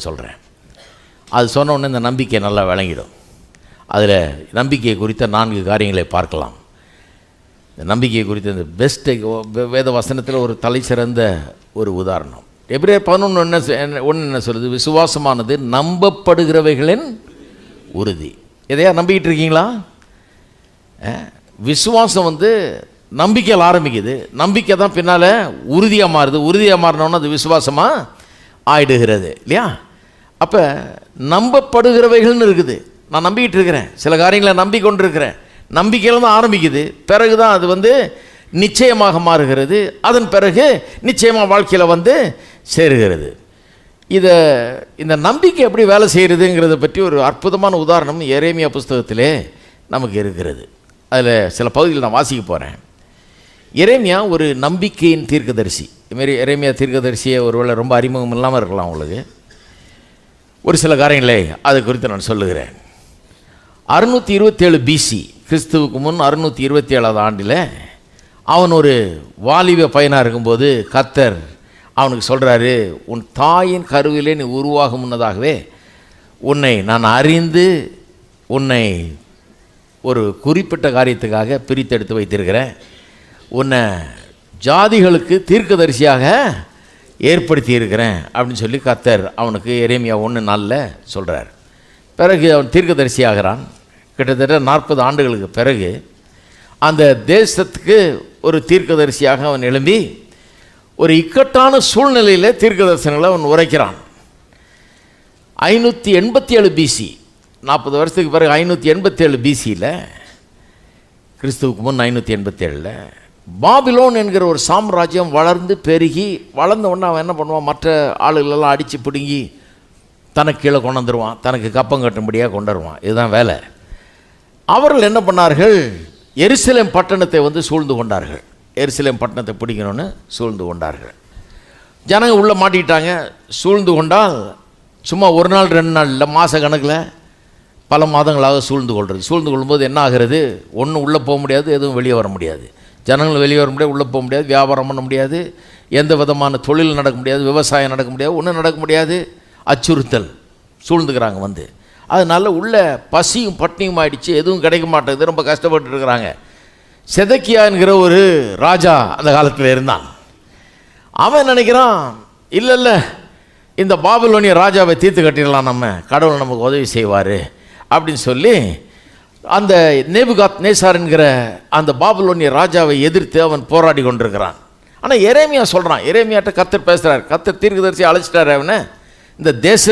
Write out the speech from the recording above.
சொல்கிறேன். அது சொன்ன உடனே இந்த நம்பிக்கை நல்லா விளங்கிடும். அதில் நம்பிக்கையை குறித்த 4 காரியங்களை பார்க்கலாம். இந்த நம்பிக்கையை குறித்த இந்த பெஸ்ட்டு வேத வசனத்தில் ஒரு தலை சிறந்த ஒரு உதாரணம். எபிரேயர் 11:1 என்ன சொல்லுது? விசுவாசமானது நம்பப்படுகிறவைகளின் உறுதி. எதையா நம்பிக்கிட்டு இருக்கீங்களா? விசுவாசம் நம்பிக்கையில் ஆரம்பிக்குது. நம்பிக்கை தான் பின்னால் உறுதியாக மாறுது. உறுதியாக மாறினோன்னா அது விசுவாசமாக ஆயிடுகிறது இல்லையா? அப்போ நம்பப்படுகிறவைகள்னு இருக்குது. நான் நம்பிக்கிட்டு இருக்கிறேன், சில காரியங்களை நம்பிக்கொண்டிருக்கிறேன். நம்பிக்கையில் தான் ஆரம்பிக்குது, பிறகு தான் அது நிச்சயமாக மாறுகிறது. அதன் பிறகு நிச்சயமாக வாழ்க்கையில் சேருகிறது. இந்த நம்பிக்கை எப்படி வேலை செய்கிறதுங்கிறத பற்றி ஒரு அற்புதமான உதாரணம் எரேமியா புஸ்தகத்திலே நமக்கு இருக்கிறது. அதில் சில பகுதியில் நான் வாசிக்க போகிறேன். எரேமியா ஒரு நம்பிக்கையின் தீர்க்கதரிசி. இதுமாரி எரேமியா தீர்க்கதரிசியை ஒருவேளை ரொம்ப அறிமுகம் இல்லாமல் இருக்கலாம் உங்களுக்கு. ஒரு சில காரியங்களே அது குறித்து நான் சொல்லுகிறேன். 627 பிசி, கிறிஸ்துவுக்கு முன் 627 ஆண்டில் அவன் ஒரு வாலிப பையனாக இருக்கும்போது கர்த்தர் அவனுக்கு சொல்கிறாரு, உன் தாயின் கருவிலே நீ உருவாகும் முன்னதாகவே உன்னை நான் அறிந்து உன்னை ஒரு குறிப்பிட்ட காரியத்துக்காக பிரித்தெடுத்து வைத்திருக்கிறேன். உன்னை ஜாதிகளுக்கு தீர்க்கதரிசியாக ஏற்படுத்தி இருக்கிறேன் அப்படின்னு சொல்லி கர்த்தர் அவனுக்கு எரேமியா 1:4 சொல்கிறார். பிறகு அவன் தீர்க்கதரிசி ஆகிறான். கிட்டத்தட்ட 40 ஆண்டுகளுக்கு பிறகு அந்த தேசத்துக்கு ஒரு தீர்க்கதரிசியாக அவன் எழும்பி ஒரு இக்கட்டான சூழ்நிலையில் தீர்க்க தரிசனங்களை அவன் உரைக்கிறான். 587 பிசி, 40 வருஷத்துக்கு பிறகு 587 பிசியில், கிறிஸ்துவுக்கு முன் 587 பாபிலோன் என்கிற ஒரு சாம்ராஜ்யம் வளர்ந்து பெருகி வளர்ந்த உடனே அவன் என்ன பண்ணுவான்? மற்ற ஆளுகளெல்லாம் அடித்து பிடுங்கி தனக்கு கீழே கொண்டு வந்துடுவான், தனக்கு கப்பம் கட்டும்படியாக கொண்டு வருவான். இதுதான் வேலை. அவர்கள் என்ன பண்ணார்கள்? எருசலேம் பட்டணத்தை சூழ்ந்து கொண்டார்கள். எருசலேம் பட்டணத்தை பிடிக்கணும்னு சூழ்ந்து கொண்டார்கள். ஜனங்க உள்ளே மாட்டிக்கிட்டாங்க. சூழ்ந்து கொண்டால் சும்மா ஒரு நாள் 2 நாள் இல்லை, மாத கணக்கில் பல மாதங்களாக சூழ்ந்து கொள்வது. சூழ்ந்து கொள்ளும்போது என்ன ஆகிறது? ஒன்றும் உள்ளே போக முடியாது, எதுவும் வெளியே வர முடியாது. ஜனங்கள் வெளியே வர முடியாது, உள்ளே போக முடியாது, வியாபாரம் பண்ண முடியாது, எந்த விதமான தொழில் நடக்க முடியாது, விவசாயம் நடக்க முடியாது, ஒன்றும் நடக்க முடியாது. அச்சுறுத்தல் சூழ்ந்துக்கிறாங்க. அதனால் உள்ள பசியும் பட்டினியும் ஆகிடுச்சு, எதுவும் கிடைக்க மாட்டேங்குது, ரொம்ப கஷ்டப்பட்டு இருக்கிறாங்க. செதக்கியா என்கிற ஒரு ராஜா அந்த காலத்தில் இருந்தான். அவன் நினைக்கிறான், இல்லை இந்த பாபிலோனிய ராஜாவை தீர்த்து கட்டிடலாம், நம்ம கடவுள் நமக்கு உதவி செய்வார் அப்படின்னு சொல்லி அந்த நேபுகாத் நேசார் என்கிற அந்த பாபிலோனிய ராஜாவை எதிர்த்து அவன் போராடி கொண்டிருக்கிறான். ஆனால் எரேமியா சொல்கிறான், எரேமியாட்ட கர்த்தர் பேசுகிறார், கர்த்தர் தீர்க்கதரிசி அழைச்சிட்டார் அவனை, இந்த தேச